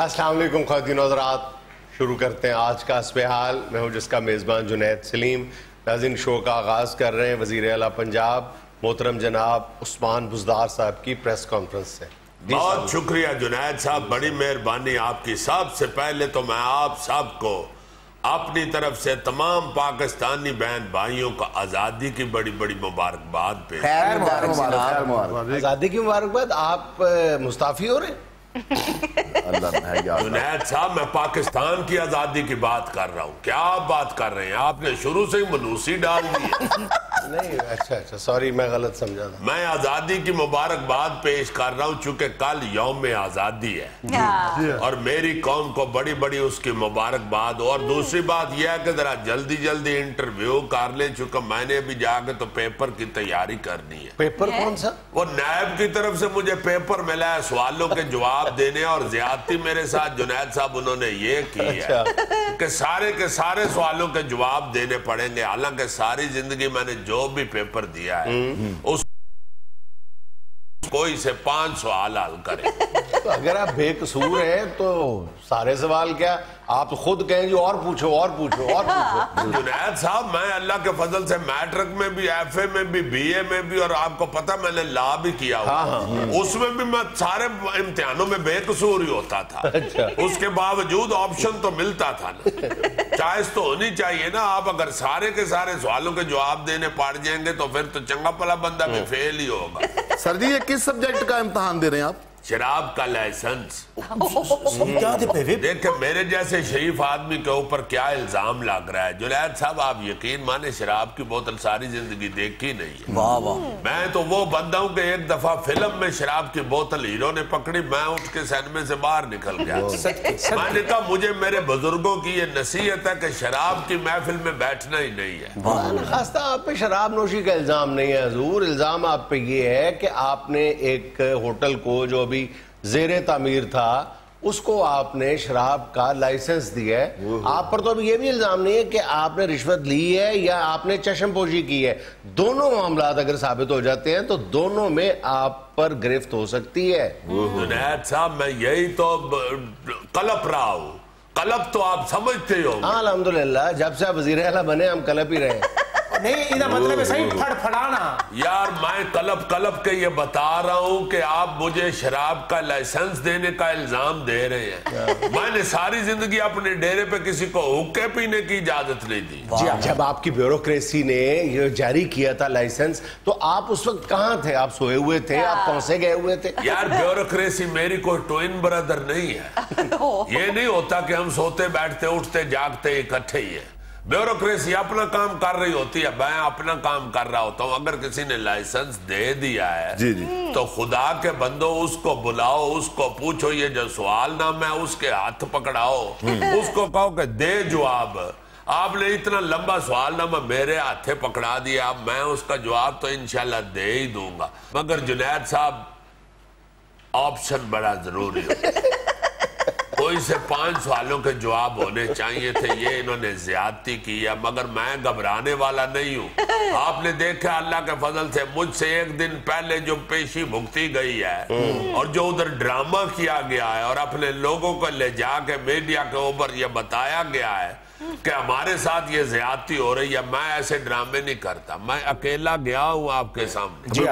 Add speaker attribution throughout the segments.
Speaker 1: السلام علیکم خواتین و حضرات، شروع کرتے ہیں آج کا حسب حال۔ میں ہوں جس کا میزبان جنید سلیم۔ ناظرین، شو کا آغاز کر رہے ہیں وزیر اعلیٰ پنجاب محترم جناب عثمان بزدار صاحب کی پریس کانفرنس سے۔
Speaker 2: بہت شکریہ جنید صاحب، بڑی مہربانی آپ کی۔ سب سے پہلے تو میں آپ سب کو اپنی طرف سے تمام پاکستانی بہن بھائیوں کا آزادی کی بڑی بڑی مبارکباد پیش۔
Speaker 1: آزادی کی مبارکباد؟ آپ مستعفی ہو رہے ہیں؟
Speaker 2: جنید صاحب، میں پاکستان کی آزادی کی بات کر رہا ہوں، کیا آپ بات کر رہے ہیں؟ آپ نے شروع سے ہی منوسی ڈال دی ہے۔
Speaker 1: نہیں، اچھا سوری، میں غلط سمجھا تھا۔
Speaker 2: میں آزادی کی مبارکباد پیش کر رہا ہوں چونکہ کل یوم آزادی ہے اور میری قوم کو بڑی بڑی اس کی مبارکباد۔ اور دوسری بات یہ ہے کہ ذرا جلدی جلدی انٹرویو کر لیں چونکہ میں نے ابھی جا کے تو پیپر کی تیاری کرنی ہے۔
Speaker 1: پیپر کون سا؟
Speaker 2: وہ نیب کی طرف سے مجھے پیپر ملا ہے سوالوں کے جواب دینے، اور زیادتی میرے ساتھ جنید صاحب انہوں نے یہ کی ہے کہ سارے کے سارے سوالوں کے جواب دینے پڑیں گے، حالانکہ ساری زندگی میں نے جو بھی پیپر دیا ہے اس کوئی سے 5 سوال حل کریں۔
Speaker 1: تو اگر آپ بے قصور ہیں تو سارے سوال کیا آپ خود کہیں جی اور پوچھو اور پوچھو اور پوچھو۔
Speaker 2: جنید صاحب، میں اللہ کے فضل سے میٹرک میں بھی، ایف اے میں بھی، بی اے میں بھی، اور آپ کو پتہ میں نے لا بھی کیا ہوا، اس میں بھی میں سارے امتحانوں میں بے قصور ہی ہوتا تھا۔ اس کے باوجود آپشن تو ملتا تھا نا، چائس تو ہونی چاہیے نا۔ آپ اگر سارے کے سارے سوالوں کے جواب دینے پڑ جائیں گے تو پھر تو چنگا پلا بندہ بھی فیل ہی ہوگا۔
Speaker 3: سر جی، یہ کس سبجیکٹ کا امتحان دے رہے ہیں آپ؟
Speaker 2: شراب کا لائسنس۔ دیکھیں میرے جیسے شریف آدمی کے اوپر کیا الزام لگ رہا ہے۔ جنید صاحب، آپ یقین مانے شراب کی بوتل ساری زندگی دیکھی نہیں ہے۔
Speaker 4: واہ واہ،
Speaker 2: میں تو وہ بندہ ہوں کہ ایک دفعہ فلم میں شراب کی بوتل ہیرو نے پکڑی، میں اٹھ کے سینمے سے باہر نکل گیا۔ میں نے کہا مجھے میرے بزرگوں کی یہ نصیحت ہے کہ شراب کی محفل میں بیٹھنا ہی نہیں ہے۔
Speaker 1: خاصہ آپ پہ شراب نوشی کا الزام نہیں ہے حضور، الزام آپ پہ یہ ہے کہ آپ نے ایک ہوٹل کو جو ابھی زیر تعمیر تھا اس کو آپ نے شراب کا لائسنس دیا ہے۔ آپ پر تو ابھی یہ بھی الزام نہیں ہے کہ آپ نے رشوت لی ہے یا آپ نے چشم پوشی کی ہے۔ دونوں معاملات اگر ثابت ہو جاتے ہیں تو دونوں میں آپ پر گرفت ہو سکتی ہے۔
Speaker 2: جنید صاحب، میں یہی تو کلپ رہا ہوں۔ کلپ تو آپ سمجھتے ہو۔
Speaker 1: ہاں الحمدللہ، جب سے آپ وزیر اعلیٰ بنے ہم کلپ ہی رہے۔
Speaker 4: نہیں، ادھا مطلب ہے صحیح پھڑ پھڑانا۔
Speaker 2: یار میں کلپ کے یہ بتا رہا ہوں کہ آپ مجھے شراب کا لائسنس دینے کا الزام دے رہے ہیں۔ میں نے ساری زندگی اپنے ڈیرے پہ کسی کو حقے پینے کی اجازت نہیں دی۔
Speaker 1: جب آپ کی بیوروکریسی نے یہ جاری کیا تھا لائسنس تو آپ اس وقت کہاں تھے؟ آپ سوئے ہوئے تھے؟ آپ کون سے گئے ہوئے تھے؟
Speaker 2: یار بیوروکریسی میری کوئی ٹوئن برادر نہیں ہے۔ یہ نہیں ہوتا کہ ہم سوتے بیٹھتے اٹھتے جاگتے اکٹھے ہی ہیں۔ بیوروکریسی اپنا کام کر رہی ہوتی ہے، میں اپنا کام کر رہا ہوتا ہوں۔ اگر کسی نے لائسنس دے دیا ہے تو خدا کے بندو اس کو بلاؤ، اس کو پوچھو، یہ جو سوال نامہ ہے اس کے ہاتھ پکڑاؤ، اس کو کہو کہ دے جواب۔ آپ نے اتنا لمبا سوال نامہ میرے ہاتھے پکڑا دیا، اب میں اس کا جواب تو انشاءاللہ دے ہی دوں گا۔ مگر جنید صاحب، آپشن بڑا ضروری ہے۔ کوئی سے 5 سوالوں کے جواب ہونے چاہیے تھے، یہ انہوں نے زیادتی کی ہے، مگر میں گھبرانے والا نہیں ہوں۔ آپ نے دیکھا اللہ کے فضل سے مجھ سے ایک دن پہلے جو پیشی بھگتی گئی ہے اور جو ادھر ڈرامہ کیا گیا ہے اور اپنے لوگوں کو لے جا کے میڈیا کے اوپر یہ بتایا گیا ہے کہ ہمارے ساتھ یہ زیادتی ہو رہی ہے، میں ایسے ڈرامے نہیں کرتا، میں اکیلا گیا ہوں آپ کے سامنے۔
Speaker 1: جی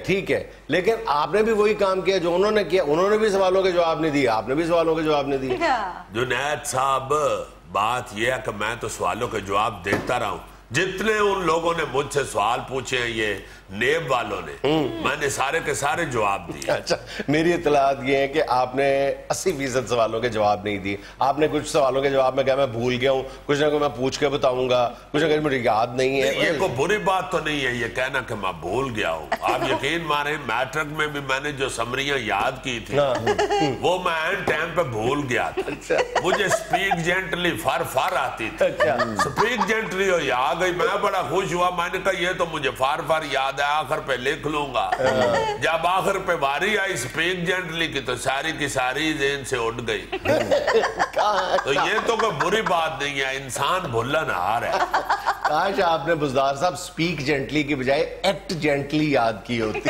Speaker 1: ٹھیک ہے، لیکن آپ نے بھی وہی کام کیا جو انہوں نے کیا۔ انہوں نے بھی سوالوں کے جواب نہیں دیا، آپ نے بھی سوالوں کے جواب نہیں دیے۔
Speaker 2: جنید صاحب، بات یہ ہے کہ میں تو سوالوں کے جواب دیتا رہا ہوں۔ جتنے ان لوگوں نے مجھ سے سوال پوچھے ہیں، یہ نیب والوں نے، میں نے سارے کے سارے جواب دیے۔
Speaker 1: اچھا، میری اطلاعات یہ ہیں کہ آپ نے 80% سوالوں کے جواب نہیں دیے۔ آپ نے کچھ سوالوں کے جواب میں کہا میں بھول گیا ہوں، کچھ نہ کوئی میں پوچھ کے بتاؤں گا، کچھ نہ کچھ مجھے یاد نہیں ہے۔
Speaker 2: یہ کوئی بری بات تو نہیں ہے یہ کہنا کہ میں بھول گیا ہوں۔ آپ یقین مانیں، میٹرک میں بھی میں نے جو سمریاں یاد کی تھی وہ میں اینڈ ٹائم پہ بھول گیا تھا۔ مجھے سپیک جینٹلی فار آتی تھی، سپیک جینٹلی ہو آ گئی، میں بڑا خوش ہوا۔ میں نے کہا یہ تو مجھے فار یاد ہے، آخر پہ لکھ لوں گا۔ جب آخر پہ باری آئی سپیک جینٹلی کی تو ساری کی ساری ذہن سے اٹھ گئی۔ تو یہ تو کوئی بری بات نہیں ہے، انسان بھولن ہار ہے۔
Speaker 1: کاش آپ نے بزدار صاحب سپیک جینٹلی کی بجائے ایکٹ جینٹلی یاد کی ہوتی۔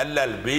Speaker 2: LLB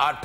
Speaker 2: 8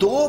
Speaker 1: 2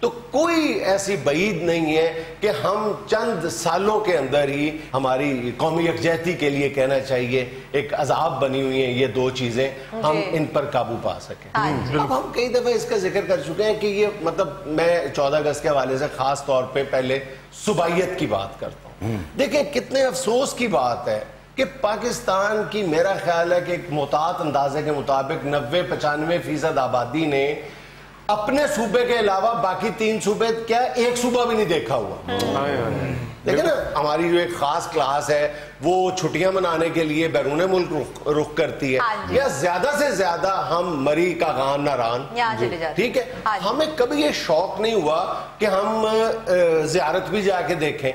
Speaker 1: تو کوئی ایسی بعید نہیں ہے کہ ہم چند سالوں کے اندر ہی ہماری قومی یکجہتی کے لیے کہنا چاہیے ایک عذاب بنی ہوئی ہیں یہ دو چیزیں، ہم ان پر قابو پا سکیں۔ اب ہم کئی دفعہ اس کا ذکر کر چکے ہیں کہ یہ مطلب میں 14 اگست کے حوالے سے خاص طور پہ پہلے صوبائیت کی بات کرتا ہوں۔ دیکھیں کتنے افسوس کی بات ہے کہ پاکستان کی میرا خیال ہے کہ ایک محتاط اندازے کے مطابق 90-95% آبادی نے اپنے صوبے کے علاوہ باقی 3 صوبے کیا ایک صوبہ بھی نہیں دیکھا ہوا۔ دیکھیں نا ہماری جو ایک خاص کلاس ہے وہ چھٹیاں منانے کے لیے بیرون ملک رخ کرتی ہے، یا زیادہ سے زیادہ ہم مری کا غان ناران، ٹھیک ہے، ہمیں کبھی یہ شوق نہیں ہوا کہ ہم زیارت بھی جا کے دیکھیں،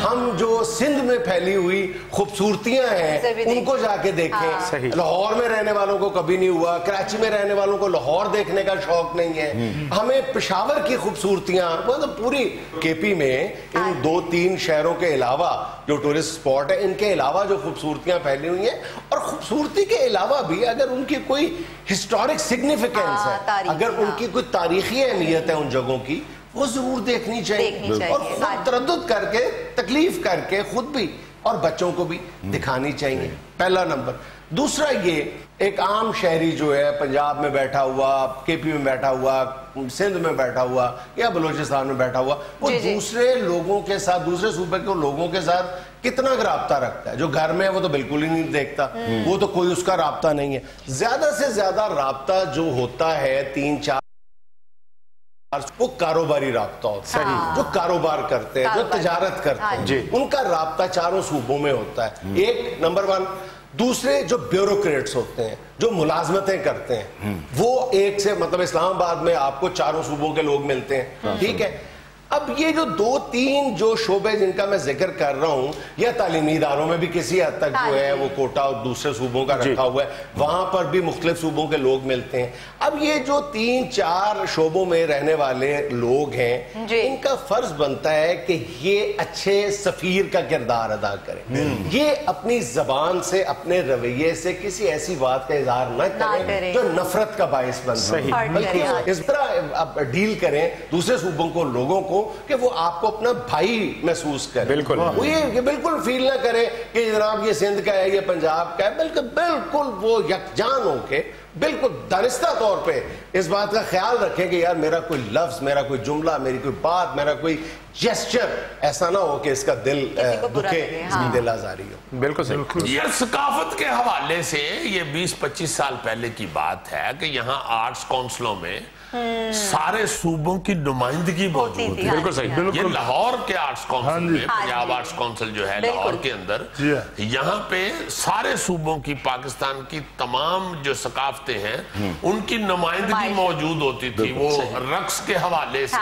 Speaker 1: ہم جو سندھ میں پھیلی ہوئی خوبصورتیاں ہیں ان کو جا کے دیکھیں۔ لاہور میں رہنے والوں کو کبھی نہیں ہوا، کراچی میں رہنے والوں کو لاہور دیکھنے کا شوق نہیں ہے، ہمیں پشاور کی خوبصورتیاں مطلب پوری کے پی میں ان 2-3 شہروں کے علاوہ جو ٹورسٹ سپاٹ ہے ان کے علاوہ جو خوبصورتیاں پھیلی ہوئی ہیں، اور خوبصورتی کے علاوہ بھی اگر ان کی کوئی ہسٹورک سگنیفیکینس ہے، اگر ان کی کوئی تاریخی اہمیت ہے ان جگہوں کی، وہ ضرور دیکھنی چاہیے اور خود تردد کر کے تکلیف کر کے خود بھی اور بچوں کو بھی دکھانی چاہیے، پہلا نمبر۔ دوسرا یہ ایک عام شہری جو ہے پنجاب میں بیٹھا ہوا، کے پی میں بیٹھا ہوا، سندھ میں بیٹھا ہوا یا بلوچستان میں بیٹھا ہوا، وہ دوسرے لوگوں کے ساتھ، دوسرے صوبے کے لوگوں کے ساتھ کتنا رابطہ رکھتا ہے؟ جو گھر میں ہے وہ تو بالکل ہی نہیں دیکھتا، وہ تو کوئی اس کا رابطہ نہیں ہے۔ زیادہ سے زیادہ رابطہ جو ہوتا ہے 3-4 وہ کاروباری رابطہ ہوتا ہے، جو کاروبار کرتے ہیں، جو تجارت کرتے ہیں، ان کا رابطہ 4 صوبوں میں ہوتا ہے، ایک نمبر 1۔ دوسرے جو بیوروکریٹس ہوتے ہیں، جو ملازمتیں کرتے ہیں، وہ ایک سے مطلب اسلام آباد میں آپ کو 4 صوبوں کے لوگ ملتے ہیں، ٹھیک ہے۔ اب یہ جو 2-3 جو شعبے جن کا میں ذکر کر رہا ہوں، یا تعلیمی اداروں میں بھی کسی حد تک جو ہے وہ کوٹا دوسرے صوبوں کا رکھا ہوا ہے، وہاں پر بھی مختلف صوبوں کے لوگ ملتے ہیں۔ اب یہ جو 3-4 شعبوں میں رہنے والے لوگ ہیں، ان کا فرض بنتا ہے کہ یہ اچھے سفیر کا کردار ادا کریں، یہ اپنی زبان سے، اپنے رویے سے کسی ایسی بات کا اظہار نہ کریں جو نفرت کا باعث بنتا ہے، بلکہ اس طرح ڈیل کریں دوسرے صوبوں کو، لوگوں کو، کہ وہ آپ کو اپنا بھائی محسوس کرے، بالکل وہ یہ بالکل فیل نہ کرے کہ جناب یہ سندھ کا ہے، یہ پنجاب کا ہے، بلکہ بالکل وہ یکجان ہو کے بالکل دانستہ طور پہ اس بات کا خیال رکھیں کہ یار میرا کوئی لفظ، میرا کوئی جملہ، میری کوئی بات، میرا کوئی جیسچر ایسا نہ ہو کہ اس کا دل دکھے، اس کی دل آزاری ہو۔
Speaker 2: بالکل صحیح۔ یہ ثقافت کے حوالے سے یہ 20-25 سال پہلے کی بات ہے کہ یہاں آرٹس کونسلوں میں سارے صوبوں کی نمائندگی موجود ہے۔ بالکل صحیح۔ یہ لاہور کے آرٹس کونسل میں، پنجاب آرٹس کونسل جو ہے لاہور کے اندر، یہاں پہ سارے صوبوں کی، پاکستان کی تمام جو ثقافتیں ہیں ان کی نمائندگی موجود ہوتی تھی، وہ رقص کے حوالے سے،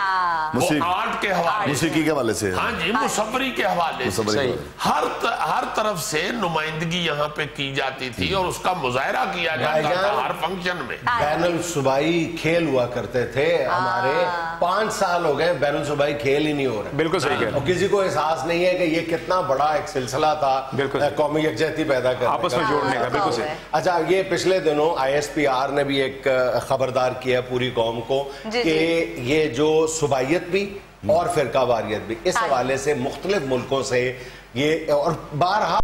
Speaker 2: وہ آرٹ کے حوالے سے،
Speaker 5: موسیقی کے حوالے سے،
Speaker 2: ہاں جی، مصوری کے حوالے سے، ہر طرف سے نمائندگی یہاں پہ کی جاتی تھی اور اس کا مظاہرہ کیا جاتا تھا ہر فنکشن میں۔
Speaker 1: بین الصوبائی کھیل ہوا کرتے تھے ہمارے، 5 سال ہو گئے بین الصوبائی کھیل ہی نہیں ہو رہے۔
Speaker 2: بالکل صحیح ہے،
Speaker 1: اور کسی کو احساس نہیں ہے کہ یہ کتنا بڑا ایک سلسلہ تھا قومی یکجہتی پیدا کرنے کا،
Speaker 2: آپس میں جوڑنے کا۔ بالکل صحیح۔
Speaker 1: اچھا، یہ پچھلے دنوں ISPR نے بھی ایک خبردار کیا پوری قوم کو کہ یہ جو صوبائیت بھی اور فرقہ واریت بھی، اس حوالے سے مختلف ملکوں سے یہ، اور بارہا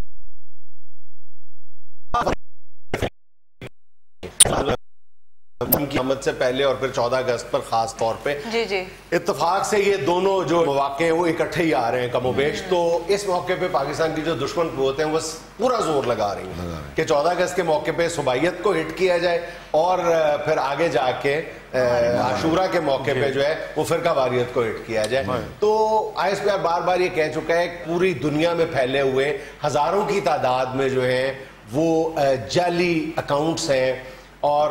Speaker 1: کی آمد سے پہلے اور پھر 14 اگست پر خاص طور پہ اتفاق سے یہ دونوں جو مواقع ہیں وہ اکٹھے ہی آ رہے ہیں کم و بیش، تو اس موقع پہ پاکستان کی جو دشمن قوتیں ہیں وہ پورا زور لگا رہی ہیں کہ 14 اگست کے موقع پہ صوبائیت کو ہٹ کیا جائے، اور پھر آگے جا کے عاشورہ کے موقع پہ جو ہے وہ فرقہ واریت کو ہٹ کیا جائے۔ تو ISPR بار بار یہ کہہ چکا ہے کہ پوری دنیا میں پھیلے ہوئے ہزاروں کی تعداد میں جو ہے وہ جعلی اکاؤنٹس ہیں، اور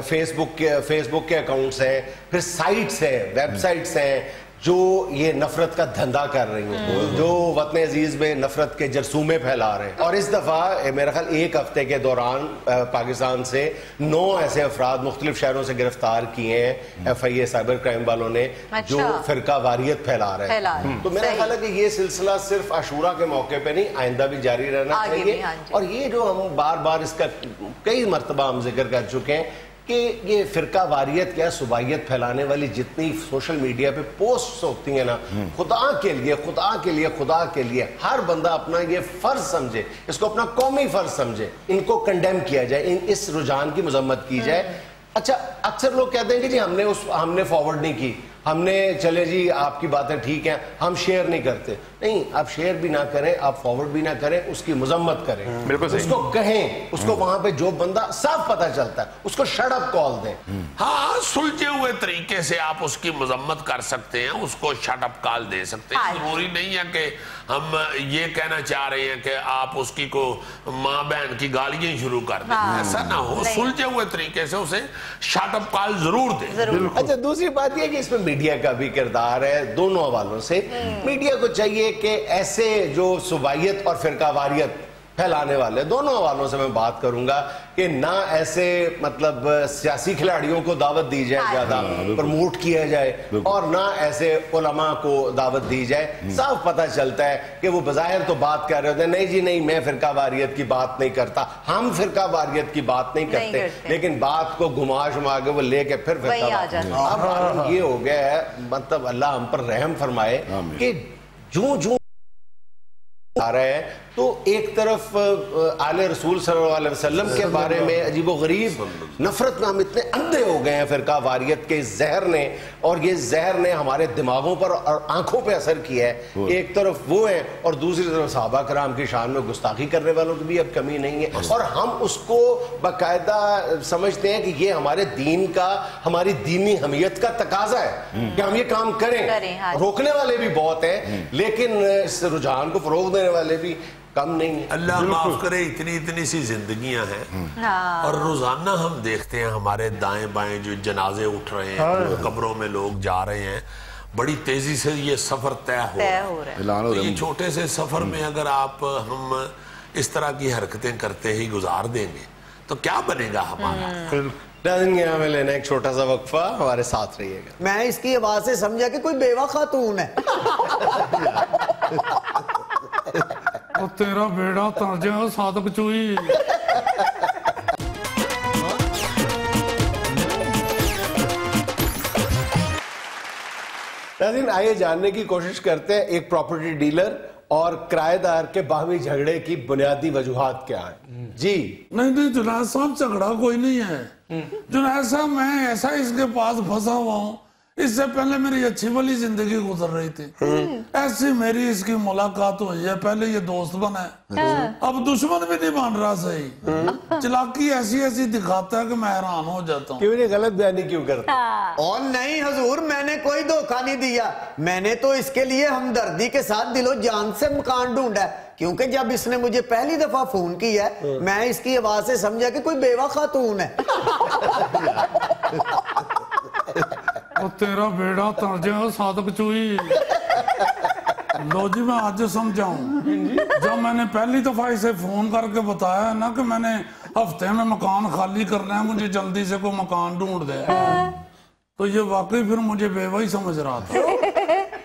Speaker 1: فیس بک کے اکاؤنٹس ہیں، پھر سائٹس ہیں، ویب سائٹس ہیں جو یہ نفرت کا دھندا کر رہی ہیں، جو وطن عزیز میں نفرت کے جرثومے پھیلا رہے ہیں۔ اور اس دفعہ میرا خیال 1 ہفتے کے دوران پاکستان سے 9 ایسے افراد مختلف شہروں سے گرفتار کیے ہیں FIA سائبر کرائم والوں نے، جو فرقہ واریت پھیلا رہے ہیں۔ تو میرا خیال ہے کہ یہ سلسلہ صرف عاشورہ کے موقع پہ نہیں، آئندہ بھی جاری رہنا چاہیے۔ اور یہ جو ہم بار بار اس کا کئی مرتبہ ہم ذکر کر چکے ہیں کہ یہ فرقہ واریت کیا صوبائیت پھیلانے والی جتنی سوشل میڈیا پہ پوسٹس ہوتی ہیں نا، خدا کے لیے ہر بندہ اپنا یہ فرض سمجھے، اس کو اپنا قومی فرض سمجھے، ان کو کنڈیم کیا جائے، اس رجحان کی مذمت کی جائے. اچھا اکثر لوگ کہتے ہیں کہ جی ہم نے فارورڈ نہیں کی، ہم نے چلے جی آپ کی باتیں ٹھیک ہیں، ہم شیئر نہیں کرتے. نہیں، آپ شیئر بھی نہ کریں، آپ فارورڈ بھی نہ کریں، اس کی مذمت کریں، اس کو کہیں، اس کو وہاں پہ جو بندہ صاف پتہ چلتا ہے اس کو شٹ اپ کال دیں.
Speaker 2: ہاں، سلجھے ہوئے طریقے سے آپ اس کی مذمت کر سکتے ہیں، اس کو شٹ اپ کال دے سکتے ہیں. ضروری نہیں ہے کہ ہم یہ کہنا چاہ رہے ہیں کہ آپ اس کی کو ماں بہن کی گالیاں شروع کر دیں، ایسا نہ ہو. سلجھے ہوئے طریقے سے اسے شٹ اپ کال ضرور دیں.
Speaker 1: اچھا دوسری بات یہ کہ اس میں میڈیا کا بھی کردار ہے دونوں حوالوں سے. میڈیا کو چاہیے کہ ایسے جو صوبائیت اور فرقہ واریت پھیلانے والے دونوں حوالوں سے میں بات کروں گا کہ نہ ایسے مطلب سیاسی کھلاڑیوں کو دعوت دی جائے، زیادہ پروموٹ کیا جائے، اور نہ ایسے علماء کو دعوت دی جائے. صاف پتہ چلتا ہے کہ وہ بظاہر تو بات کر رہے ہوتے ہیں، نہیں جی نہیں میں فرقہ واریت کی بات نہیں کرتا، ہم فرقہ واریت کی بات نہیں کرتے، لیکن بات کو گھما شما کے وہ لے کے پھر فرقہ واریت. اب یہ ہو گیا ہے، مطلب اللہ ہم پر رحم فرمائے کہ جو آ رہا ہے تو ایک طرف آل رسول صلی اللہ علیہ وسلم کے بارے میں عجیب و غریب نفرت میں ہم اتنے اندھے ہو گئے ہیں فرقہ واریت کے زہر نے، اور یہ زہر نے ہمارے دماغوں پر اور آنکھوں پہ اثر کیا ہے. ایک طرف وہ ہے اور دوسری طرف صحابہ کرام کی شان میں گستاخی کرنے والوں کی بھی اب کمی نہیں ہے، اور ہم اس کو باقاعدہ سمجھتے ہیں کہ یہ ہمارے دین کا، ہماری دینی حمیت کا تقاضا ہے کہ ہم یہ کام کریں. روکنے والے بھی بہت ہیں لیکن اس رجحان کو فروغ دینے والے بھی کم نہیں ہے.
Speaker 2: اللہ معاف کرے، اتنی سی زندگیاں ہیں اور روزانہ ہم دیکھتے ہیں ہمارے دائیں بائیں جو جنازے اٹھ رہے ہیں، قبروں میں لوگ جا رہے ہیں، بڑی تیزی سے یہ سفر طے ہو رہا ہے. یہ چھوٹے سے سفر میں اگر ہم اس طرح کی حرکتیں کرتے ہی گزار دیں گے تو کیا بنے گا ہمارا.
Speaker 1: ناظرین یہاں میں لینا ایک چھوٹا سا وقفہ، ہمارے ساتھ رہیے گا.
Speaker 6: میں اس کی آواز سے سمجھا کہ کوئی بیوہ خاتون ہے.
Speaker 3: تیرا بیڑا تر جائے صادق چوئی.
Speaker 1: ناظرین آئیے جاننے کی کوشش کرتے ہیں ایک پراپرٹی ڈیلر اور کرایہ دار کے باہمی جھگڑے کی بنیادی وجوہات کیا ہیں. جی
Speaker 3: نہیں جنید صاحب جھگڑا کوئی نہیں ہے. جنید صاحب میں ایسا اس کے پاس پھنسا ہوا ہوں، اس سے پہلے میری اچھی والی زندگی گزر رہی تھی، ایسی میری اس کی ملاقات ہوئی ہے، پہلے یہ دوست بنا ہے، اب دشمن بھی نہیں بن رہا. صحیح چلاکی ایسی دکھاتا ہے کہ میں حیران ہو جاتا ہوں.
Speaker 1: کیوں نہیں غلط بیانی کیوں کرتا؟
Speaker 6: اور نہیں حضور، میں نے کوئی دھوکہ نہیں دیا، میں نے تو اس کے لیے ہمدردی کے ساتھ دل و جان سے مکان ڈھونڈا ہے، کیونکہ جب اس نے مجھے پہلی دفعہ فون کیا ہے میں اس کی آواز سے سمجھا کہ کوئی بیوہ خاتون ہے.
Speaker 3: تیرا بیڑا تر جائے صادق چوئی. لو جی میں آج سمجھاؤں، جب میں نے پہلی دفعہ اسے فون کر کے بتایا نا کہ میں نے ہفتے میں مکان خالی کرنا ہے، مجھے جلدی سے کوئی مکان ڈھونڈ دے، تو یہ واقعی پھر مجھے بیوہ ہی سمجھ رہا تھا،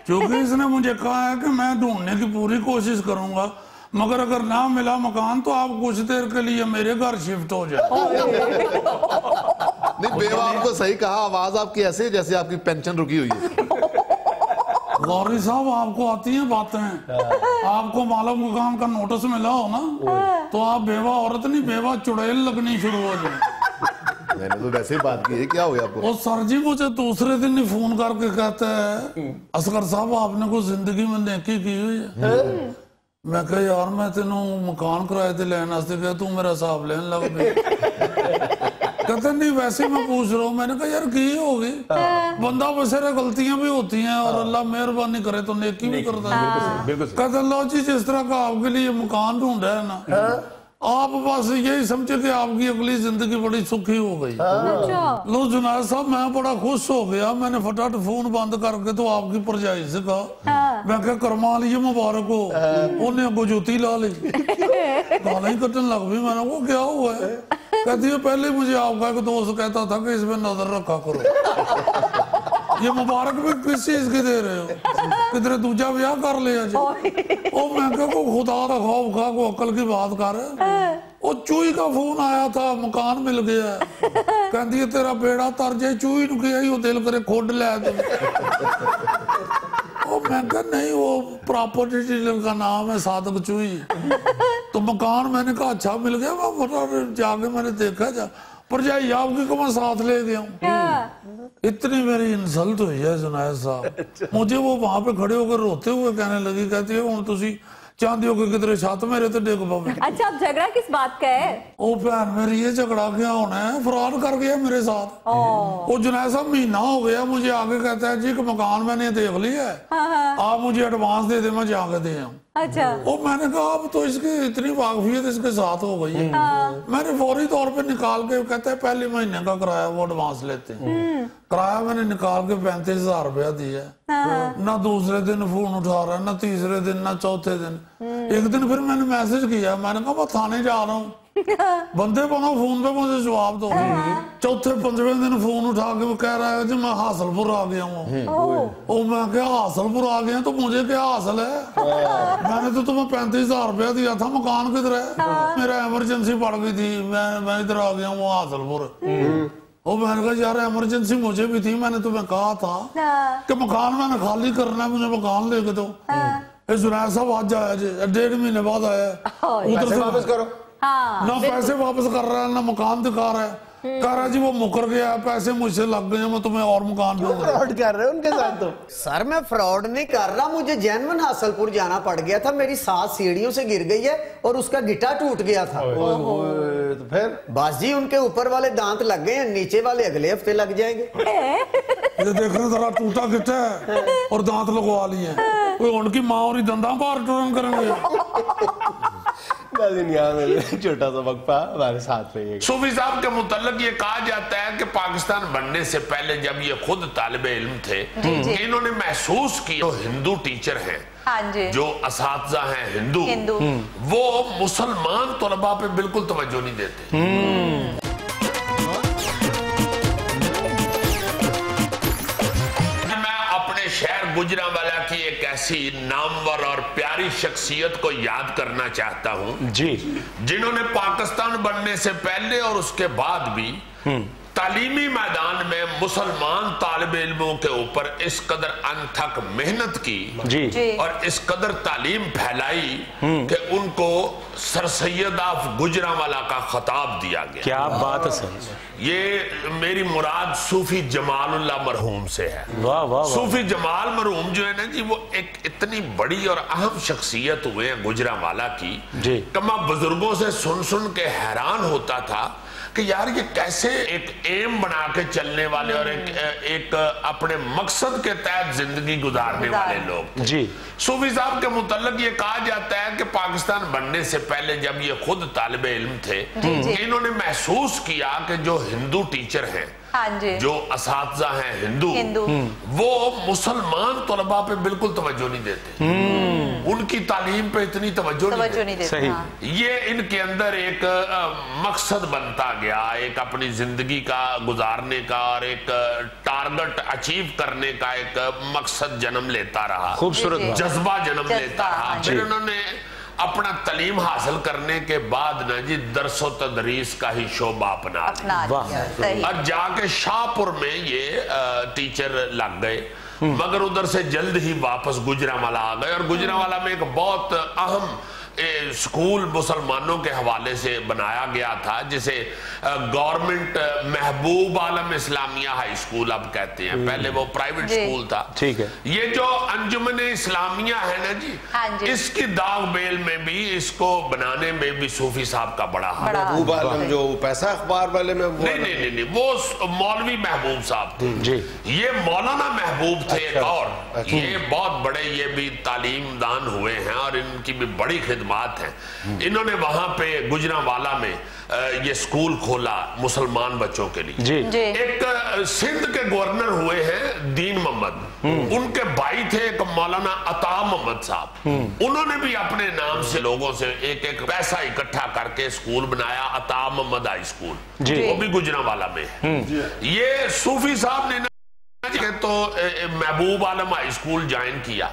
Speaker 3: کیونکہ اس نے مجھے کہا ہے کہ میں ڈھونڈنے کی پوری کوشش کروں گا، مگر اگر نہ ملا مکان تو آپ کچھ دیر کے لیے میرے گھر شفٹ ہو جائے.
Speaker 5: نہیں بیوہ آپ کو صحیح کہا، آواز آپ کی ایسے جیسے آپ کی پینشن رکی ہوئی ہے.
Speaker 3: غوری صاحب آپ کو آتی ہیں باتیں، آپ کو مالک مقام کا نوٹس ملا ہو نا تو آپ بیوہ عورت نہیں بیوہ چڑیل لگنی شروع ہو جائیں.
Speaker 5: میں نے تو ویسے ہی بات کی ہے، کیا ہویا آپ کو؟
Speaker 3: اور سر جی مجھے دوسرے دن ہی فون کر کے کہتا ہے اصغر صاحب آپ نے کوئی زندگی میں نیکی کی ہوئی ہے. میں کہا یار میں تینوں مکان کرائے تھے لین واسطے کہا تو میرا حساب لین لگ گئی. کہتا نہیں ویسے میں پوچھ رہا ہوں. میں نے کہا یار کی ہوگی، بندہ بسیرے غلطیاں بھی ہوتی ہیں اور اللہ مہربانی کرے تو نیکی بھی کرتا ہے. کہتا اللہ جی جس طرح کا آپ کے لیے مکان ڈھونڈا ہے نا، آپ بس یہی سمجھے کہ آپ کی اگلی زندگی بڑی سکھی ہو گئی. لو جنید صاحب میں بڑا خوش ہو گیا، میں نے فٹافٹ فون بند کر کے تو آپ کی پرجائی سے کہا، میں کہا کرما لیے مبارک ہو. انہیں کو جوتی لا لی، گالا ہی کٹن لگ بھی. میں نے کہا کیا ہوا ہے؟ کہتی ہے پہلے مجھے آپ کا ایک دوست کہتا تھا کہ اس میں نظر رکھا کرو. یہ مبارک بھی کس چیز کی دے رہے ہو؟ کدھر دوجا بیاہ کر لیا جی؟ او میں کہ کوئی خدا کا خوف کھا کوئی عقل کی بات کر او چوئی کا فون آیا تھا مکان مل گیا ہے کہندی ہے تیرا بیڑا تر جائے چوئی نو کیا ہی وہ دل کرے کھوڑ لے تم او میں کہ نہیں وہ پراپرٹی ڈیلر کا نام ہے صادق چوئی تو مکان میں نے کہا اچھا مل گیا میں جا کے میں نے دیکھا جا پر جائے آپ کی کو میں ساتھ لے گیا ہوں اتنی میری انسلٹ ہوئی ہے جنید صاحب مجھے وہ وہاں پہ کھڑے ہو کر روتے ہوئے کہنے لگی کہتی ہے ہوں تسی چاندی ہو کے کدھر چھت میرے تے ڈگ پاوے
Speaker 7: اچھا اب جھگڑا کس بات کا ہے
Speaker 3: او بہن میری یہ جھگڑا کیا ہونا ہے فرار کر گیا میرے ساتھ وہ جنید صاحب مہینہ ہو گیا مجھے آگے کہتا ہے جی کہ مکان میں نے دیکھ لیا ہے آپ مجھے ایڈوانس دے دیں میں جا کے دے آؤں
Speaker 7: اچھا
Speaker 3: او میں نے کہا اب تو اس کی اتنی واقفیت اس کے ساتھ ہو گئی ہے میں نے فوری طور پہ نکال کے کہتا ہے پہلے مہینے کا کرایہ وہ ایڈوانس لیتے ہیں کرایہ میں نے نکال کے 35,000 روپیہ دیا ہے نہ دوسرے دن فون اٹھا رہا ہے نہ تیسرے دن نہ چوتھے دن ایک دن پھر میں نے میسج کیا میں نے کہا میں تھانے جا رہا ہوں بندے بنا فون پہ مجھے جواب دو چوتھے پنجویں دن فون اٹھا کے وہ کہہ رہا ہے جی میں حاصل پور آ گیا ہوں او میں کہا حاصل پور آ گیا تو مجھے کیا حاصل ہے میں نے تو تمہیں 35,000 روپیہ دیا تھا مکان کدھر ہے میرا ایمرجنسی پڑ گئی تھی میں ادھر آ گیا ہوں حاصل پور او میں نے کہا یار ایمرجنسی مجھے بھی تھی میں نے تمہیں کہا تھا کہ مکان میں نے خالی کرنا ہے مجھے مکان لے کے دو جنید صاحب آج آیا جی 1.5 مہینے بعد آیا ادھر سے واپس کرو نہ پیسے واپس کر رہا ہے نہ مکان دکھا رہا ہے کہہ رہا جی وہ مکر گیا پیسے مجھ سے لگ گئے میں تمہیں اور مکان دوں گا
Speaker 6: فراڈ کر رہے ہیں ان کے ساتھ تو سر میں فراڈ نہیں کر رہا مجھے جینون حاصل پور جانا پڑ گیا تھا میری ساتھ سیڑھیوں سے گر گئی ہے اور اس کا گٹا ٹوٹ گیا تھا
Speaker 1: تو پھر
Speaker 6: باس جی ان کے اوپر والے دانت لگ گئے ہیں نیچے والے اگلے ہفتے لگ جائیں گے
Speaker 3: یہ دیکھ رہے ذرا ٹوٹا گٹا ہے اور دانت لگوا لیے ہیں کوئی ان کی ماں اور دنداں پار ٹورن کریں گے
Speaker 1: چھوٹا سا وقفہ ہمارے ساتھ رہیے گا
Speaker 2: صوفی صاحب کے متعلق یہ کہا جاتا ہے کہ پاکستان بننے سے پہلے جب یہ خود طالب علم تھے کہ انہوں نے محسوس کیا جو ہندو ٹیچر ہیں جو اساتذہ ہیں ہندو وہ مسلمان طلباء پہ بالکل توجہ نہیں دیتے شہر گجرانوالہ کی ایک ایسی نامور اور پیاری شخصیت کو یاد کرنا چاہتا ہوں
Speaker 1: جی
Speaker 2: جنہوں نے پاکستان بننے سے پہلے اور اس کے بعد بھی تعلیمی میدان میں مسلمان طالب علموں کے اوپر اس قدر انتھک محنت کی اور اس قدر تعلیم پھیلائی کہ ان کو سر سید آف گجرانوالہ کا خطاب دیا گیا
Speaker 4: کیا بات ہے سر
Speaker 2: یہ میری مراد صوفی جمال اللہ مرحوم سے ہے صوفی جمال مرحوم جو ہے نا جی وہ ایک اتنی بڑی اور اہم شخصیت ہوئے ہیں گجرانوالہ کی کہ میں بزرگوں سے سن کے حیران ہوتا تھا کہ یار یہ کیسے ایک ایم بنا کے چلنے والے اور ایک اپنے مقصد کے تحت زندگی گزارنے والے لوگ صوفی صاحب کے متعلق یہ کہا جاتا ہے کہ پاکستان بننے سے پہلے جب یہ خود طالب علم تھے کہ انہوں نے محسوس کیا کہ جو ہندو ٹیچر ہیں جو اساتذہ ہیں ہندو وہ مسلمان طلباء پہ بالکل توجہ نہیں دیتے ان کی تعلیم پہ اتنی توجہ نہیں دیتے یہ ان کے اندر ایک مقصد بنتا گیا ایک اپنی زندگی کا گزارنے کا اور ایک ٹارگٹ اچیو کرنے کا ایک مقصد جنم لیتا رہا خوبصورت جذبہ جنم لیتا رہا پھر انہوں نے اپنا تعلیم حاصل کرنے کے بعد نا جی درس و تدریس کا ہی شعبہ اپنا لیا اور جا کے شاہپور میں یہ ٹیچر لگ گئے مگر ادھر سے جلد ہی واپس گجرانوالہ آ گئے اور گجرانوالہ میں ایک بہت اہم سکول مسلمانوں کے حوالے سے بنایا گیا تھا جسے گورنمنٹ محبوب عالم اسلامیہ ہائی سکول اب کہتے ہیں پہلے وہ پرائیویٹ سکول تھا یہ جو انجمن اسلامیہ ہے نا جی اس کی داغ بیل میں بھی اس کو بنانے میں بھی صوفی صاحب کا بڑا ہاتھ
Speaker 1: محبوب عالم جو پیسہ اخبار والے میں
Speaker 2: نہیں وہ مولوی محبوب صاحب تھے یہ مولانا محبوب تھے ایک اور یہ بہت بڑے یہ بھی تعلیم دان ہوئے ہیں اور ان کی بھی بڑی خدمات ہیں انہوں نے وہاں پہ گجرانوالہ میں یہ سکول کھولا مسلمان بچوں کے لیے ایک سندھ کے گورنر ہوئے ہیں دین محمد ان کے بھائی تھے ایک مولانا عطا محمد صاحب انہوں نے بھی اپنے نام سے لوگوں سے ایک پیسہ اکٹھا کر کے سکول بنایا عطا محمد ہائی سکول وہ بھی گجرانوالہ میں یہ صوفی صاحب نے کہ تو Mehboob Alam high school join کیا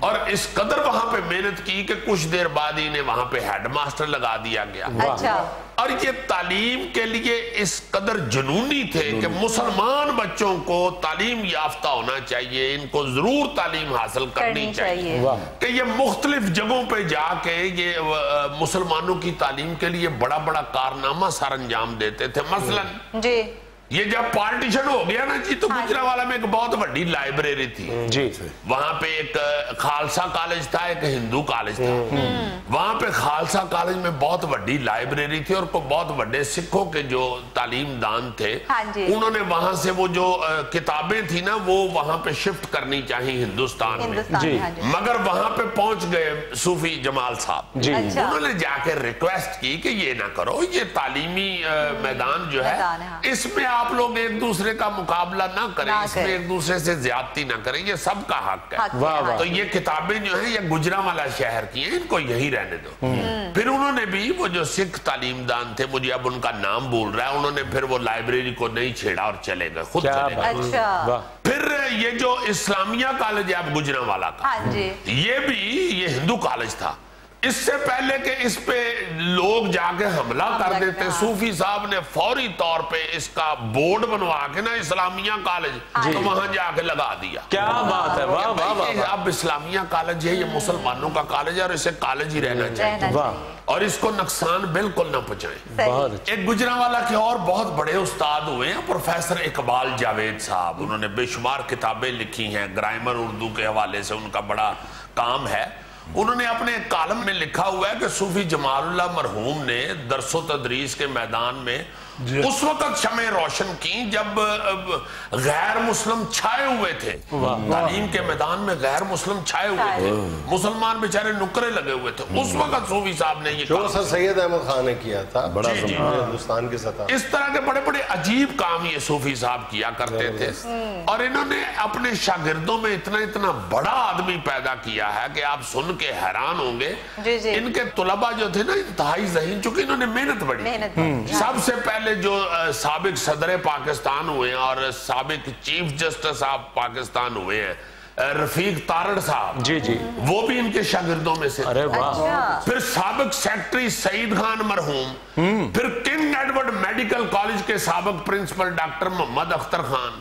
Speaker 2: اور اس قدر وہاں پہ محنت کی کہ کچھ دیر بعد ہی نے وہاں پہ ہیڈ ماسٹر لگا دیا گیا.
Speaker 7: اچھا.
Speaker 2: اور یہ تعلیم کے لیے اس قدر جنونی تھے کہ مسلمان بچوں کو تعلیم یافتہ ہونا چاہیے, ان کو ضرور تعلیم حاصل کرنی چاہیے کہ یہ مختلف جگہوں پہ جا کے یہ مسلمانوں کی تعلیم کے لیے بڑا بڑا کارنامہ سر انجام دیتے تھے. مثلا
Speaker 7: جی
Speaker 2: یہ جب پارٹیشن ہو گیا نا جی, تو گجرانوالہ میں ایک بہت بڑی لائبریری تھی
Speaker 4: جی.
Speaker 2: وہاں پہ ایک خالصہ کالج تھا, ایک ہندو کالج تھا. وہاں پہ خالصہ کالج میں بہت بڑی لائبریری تھی اور بہت بڑے سکھوں کے جو تعلیم دان تھے انہوں نے وہاں سے وہ جو کتابیں تھی نا وہ وہاں پہ شفٹ کرنی چاہی ہندوستان میں, مگر وہاں پہ پہنچ گئے صوفی جمال صاحب. انہوں نے جا کے ریکویسٹ کی کہ یہ نہ کرو, یہ تعلیمی میدان جو ہے اس میں آپ لوگ ایک دوسرے کا مقابلہ نہ کریں, اس میں ایک دوسرے سے زیادتی نہ کریں, یہ سب کا حق ہے. تو یہ کتابیں جو ہیں یہ گجرانوالہ شہر کی ہیں, ان کو یہی رہنے دو. پھر انہوں نے بھی وہ جو سکھ تعلیم دان تھے, مجھے اب ان کا نام بول رہا ہے, انہوں نے پھر وہ لائبریری کو نہیں چھیڑا اور چلے گئے, خود چلے گئے. پھر یہ جو اسلامیہ کالج ہے اب گجرانوالہ کا, یہ بھی یہ ہندو کالج تھا. اس سے پہلے کہ اس پہ لوگ جا کے حملہ کر دیتے, صوفی صاحب نے فوری طور پہ اس کا بورڈ بنوا کے نا اسلامیہ کالج تو وہاں جا کے لگا دیا. کیا بات ہے, واہ واہ واہ. اب اسلامیہ کالج ہے, یہ مسلمانوں کا کالج ہے اور اسے کالج ہی رہنا چاہیے اور اس کو نقصان بالکل نہ پہنچائیں. ایک گجرانوالہ کے اور بہت بڑے استاد ہوئے ہیں پروفیسر اقبال جاوید صاحب, انہوں نے بے شمار کتابیں لکھی ہیں, گرامر اردو کے حوالے سے ان کا بڑا کام ہے. انہوں نے اپنے کالم میں لکھا ہوا ہے کہ صوفی جمال اللہ مرحوم نے درس و تدریس کے میدان میں اس وقت شمع روشن کی جب غیر مسلم چھائے ہوئے تھے. تعلیم کے میدان میں غیر مسلم چھائے ہوئے تھے, مسلمان بیچارے نکرے لگے ہوئے تھے. اس وقت صوفی صاحب نے یہ
Speaker 1: جو سر سید احمد خان نے کیا تھا, بڑا ہندوستان کی سطح.
Speaker 2: اس طرح کے بڑے بڑے عجیب کام یہ صوفی صاحب کیا کرتے تھے اور انہوں نے اپنے شاگردوں میں اتنا بڑا آدمی پیدا کیا ہے کہ آپ سن کے حیران ہوں گے. ان کے طلباء جو تھے نا انتہائی ذہین, چونکہ انہوں نے محنت بڑی. سب سے پہلے جو سابق صدر پاکستان ہوئے ہیں اور سابق چیف جسٹس آف پاکستان ہوئے ہیں رفیق تارڑ صاحب, وہ بھی ان کے شاگردوں میں سے. پھر سابق سیکٹری سعید خان مرحوم, پھر کنگ ایڈورڈ میڈیکل کالج کے سابق پرنسپل ڈاکٹر محمد اختر خان,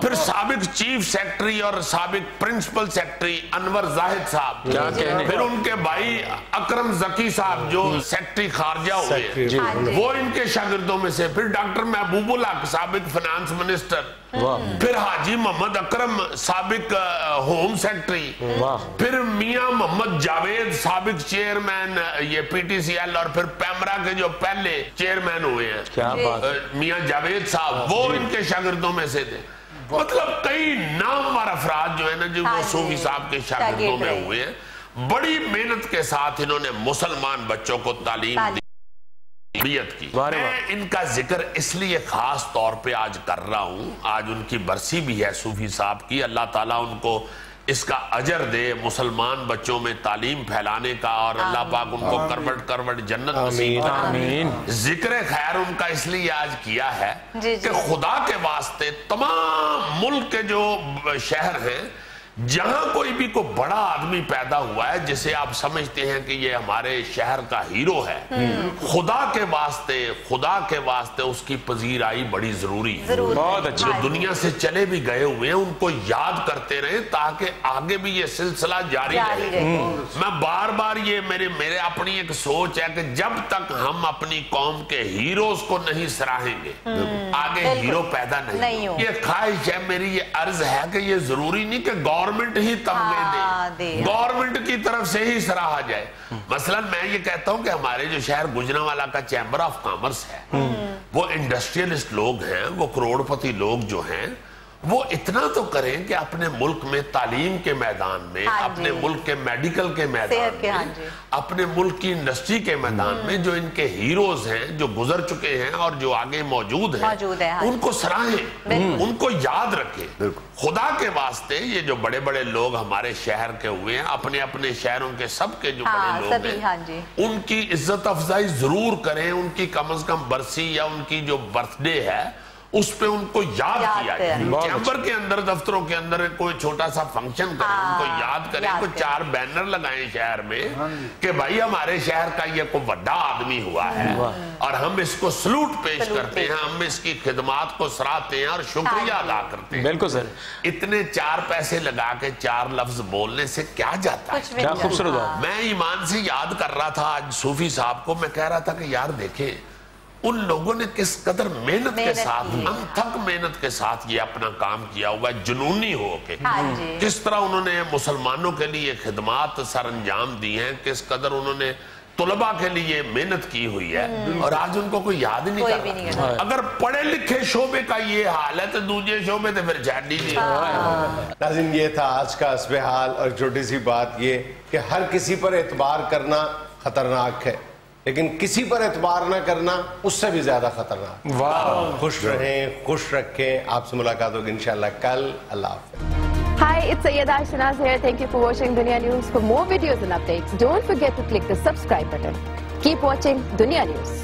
Speaker 2: پھر سابق چیف سیکٹری اور سابق پرنسپل سیکٹری انور زاہد صاحب, پھر ان کے بھائی اکرم زکی صاحب جو سیکٹری خارجہ ہوئے وہ ان کے شاگردوں میں سے. پھر ڈاکٹر محبوب اللہ سابق فنانس منسٹر, پھر حاجی محمد اکرم سابق ہوم سیکٹری, پھر میاں محمد جاوید سابق چیئرمین یہ پی ٹی سی ایل, اور پھر پیمرا کے جو پہلے چیئرمین ہوئے ہیں میاں جاوید صاحب, وہ ان کے شاگردوں میں سے تھے. مطلب کئی نامور افراد جو ہے نا جو وہ صوفی صاحب کے شاگردوں میں ہوئے ہیں. بڑی محنت کے ساتھ انہوں نے مسلمان بچوں کو تعلیم دی کی. میں ان کا ذکر اس لیے خاص طور پہ آج کر رہا ہوں, آج ان کی برسی بھی ہے صوفی صاحب کی. اللہ تعالیٰ ان کو اس کا اجر دے مسلمان بچوں میں تعلیم پھیلانے کا, اور اللہ پاک ان کو کروٹ کروٹ جنت نصیب فرمائے. ذکر خیر ان کا اس لیے آج کیا ہے کہ خدا کے واسطے تمام ملک کے جو شہر ہیں جہاں کوئی بھی کوئی بڑا آدمی پیدا ہوا ہے جسے آپ سمجھتے ہیں کہ یہ ہمارے شہر کا ہیرو ہے, خدا کے واسطے اس کی پذیرائی بڑی ضروری ہے. جو دنیا سے چلے بھی گئے ہوئے ہیں ان کو یاد کرتے رہیں تاکہ آگے بھی یہ سلسلہ جاری رہے. میں بار بار یہ میرے اپنی ایک سوچ ہے کہ جب تک ہم اپنی قوم کے ہیروز کو نہیں سراہیں گے آگے ہیرو پیدا نہیں. یہ خواہش ہے میری, یہ عرض ہے کہ یہ ضروری نہیں کہ گورنمنٹ ہی تمغے دے, گورنمنٹ کی طرف سے ہی سراہا جائے. مثلا میں یہ کہتا ہوں کہ ہمارے جو شہر گجرانوالہ کا چیمبر آف کامرس ہے وہ انڈسٹریلسٹ لوگ ہیں, وہ کروڑ پتی لوگ جو ہیں وہ اتنا تو کریں کہ اپنے ملک میں تعلیم کے میدان میں, اپنے ملک کے میڈیکل کے میدان میں, اپنے ملک کی انڈسٹری کے میدان میں جو ان کے ہیروز ہیں جو گزر چکے ہیں اور جو آگے موجود ہیں ان کو سراہیں, ان کو یاد رکھیں. خدا کے واسطے یہ جو بڑے بڑے لوگ ہمارے شہر کے ہوئے ہیں, اپنے اپنے شہروں کے سب کے جو بڑے لوگ ہیں ان کی عزت افزائی ضرور کریں. ان کی کم از کم برسی یا ان کی جو برتھ ڈے ہے اس پہ ان کو یاد کیا جائے. چیمبر کے اندر, دفتروں کے اندر کوئی چھوٹا سا فنکشن کریں, ان کو یاد کریں, کوئی 4 بینر لگائیں شہر میں کہ بھائی ہمارے شہر کا یہ کوئی بڑا آدمی ہوا ہے اور ہم اس کو سلوٹ پیش کرتے ہیں, ہم اس کی خدمات کو سراہتے ہیں اور شکریہ ادا کرتے ہیں.
Speaker 4: بالکل سر.
Speaker 2: اتنے 4 پیسے لگا کے 4 لفظ بولنے سے کیا جاتا ہے؟
Speaker 4: کیا خوبصورت بات.
Speaker 2: میں ایمان سے یاد کر رہا تھا آج صوفی صاحب کو, میں کہہ رہا تھا کہ یار دیکھیں ان لوگوں نے کس قدر محنت کے ساتھ, انتھک محنت کے ساتھ یہ اپنا کام کیا ہوا ہے, جنونی ہو کے. کس طرح انہوں نے مسلمانوں کے لیے خدمات سر انجام دی ہیں, کس قدر انہوں نے طلباء کے لیے محنت کی ہوئی ہے, اور آج ان کو کوئی یاد ہی نہیں کر رہا. اگر پڑھے لکھے شعبے کا یہ حال ہے تو دوسرے شعبے تو پھر چین ہی نہیں.
Speaker 1: ناظرین, یہ تھا آج کا حسب حال, اور چھوٹی سی بات یہ کہ ہر کسی پر اعتبار کرنا خطرناک ہے, لیکن کسی پر اعتبار نہ کرنا اس سے بھی زیادہ خطرناک. خوش رہیں, خوش رکھیں. آپ سے ملاقات ہوگی انشاءاللہ کل. اللہ حافظ.
Speaker 7: Hi, it's Sayyeda Shanaz here. Thank you for watching Dunya News. For more videos and updates, don't forget to click the subscribe button. Keep watching Dunya News.